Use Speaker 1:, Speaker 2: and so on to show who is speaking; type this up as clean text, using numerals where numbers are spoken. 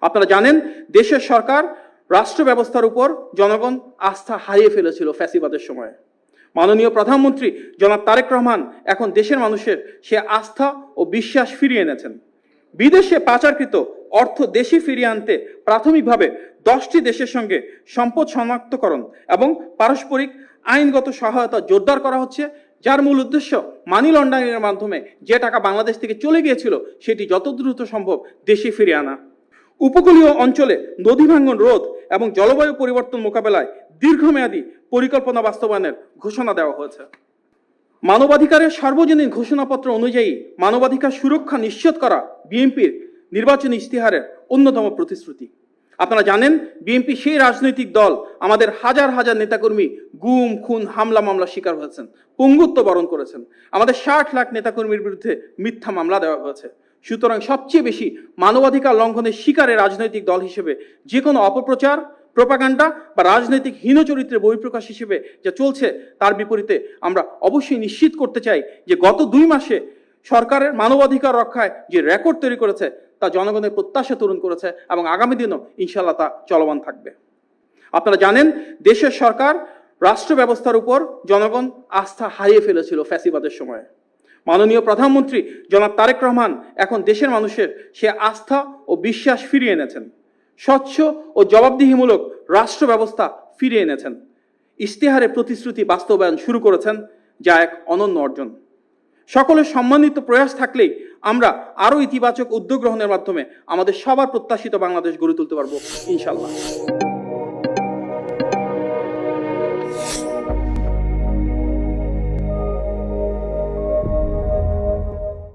Speaker 1: আপনারা জানেন দেশের সরকার রাষ্ট্র ব্যবস্থার উপর জনগণ আস্থা হারিয়ে ফেলেছিল ফ্যাসিবাদের সময়। মাননীয় প্রধানমন্ত্রী জনাব তারেক রহমান এখন দেশের মানুষের সে আস্থা ও বিশ্বাস ফিরিয়ে এনেছেন। বিদেশে পাচারকৃত অর্থ দেশে ফিরিয়ে আনতে প্রাথমিকভাবে 10টি দেশের সঙ্গে সম্পদ শনাক্তকরণ এবং পারস্পরিক আইনগত সহায়তা জোরদার করা হচ্ছে, যার মূল উদ্দেশ্য মানি লন্ডারিংয়ের মাধ্যমে যে টাকা বাংলাদেশ থেকে চলে গিয়েছিল সেটি যত দ্রুত সম্ভব দেশে ফিরিয়ে আনা। উপকূলীয় অঞ্চলে নদী ভাঙ্গন রোধ এবং জলবায়ু পরিবর্তন মোকাবেলায় দীর্ঘমেয়াদী পরিকল্পনা বাস্তবায়নের ঘোষণা দেওয়া হয়েছে। মানবাধিকারের সার্বজনীন ঘোষণাপত্র অনুযায়ী মানবাধিকার সুরক্ষা নিশ্চিত করা বিএনপির নির্বাচনী ইশতেহারের অন্যতম প্রতিশ্রুতি। আপনারা জানেন বিএনপি সেই রাজনৈতিক দল আমাদের হাজার হাজার নেতাকর্মী গুম খুন হামলা মামলার শিকার হয়েছেন, পঙ্গুত্ব বরণ করেছেন। আমাদের 60 লাখ নেতাকর্মীর বিরুদ্ধে মিথ্যা মামলা দেওয়া হয়েছে। সুতরাং সবচেয়ে বেশি মানবাধিকার লঙ্ঘনের শিকারের রাজনৈতিক দল হিসেবে যে কোনো অপপ্রচার, প্রোপাগান্ডা বা রাজনৈতিক হীন চরিত্রের বহিঃপ্রকাশ হিসেবে যা চলছে তার বিপরীতে আমরা অবশ্যই নিশ্চিত করতে চাই যে গত 2 মাসে সরকারের মানবাধিকার রক্ষায় যে রেকর্ড তৈরি করেছে তা জনগণের প্রত্যাশা তরুণ করেছে এবং আগামী দিনও ইনশাআল্লাহ তা চলমান থাকবে। আপনারা জানেন দেশের সরকার রাষ্ট্র ব্যবস্থার উপর জনগণ আস্থা হারিয়ে ফেলেছিল ফ্যাসিবাদের সময়। মাননীয় প্রধানমন্ত্রী জনাব তারেক রহমান এখন দেশের মানুষের সে আস্থা ও বিশ্বাস ফিরিয়ে এনেছেন। স্বচ্ছ ও জবাবদিহিমূলক রাষ্ট্র ব্যবস্থা ফিরিয়ে এনেছেন। ইশতেহারে প্রতিশ্রুতি বাস্তবায়ন শুরু করেছেন, যা এক অনন্য অর্জন। সকলের সম্মানিত প্রয়াস থাকলেই আমরা আরও ইতিবাচক উদ্যোগ গ্রহণের মাধ্যমে আমাদের সবার প্রত্যাশিত বাংলাদেশ গড়ে তুলতে পারবো ইনশাআল্লাহ।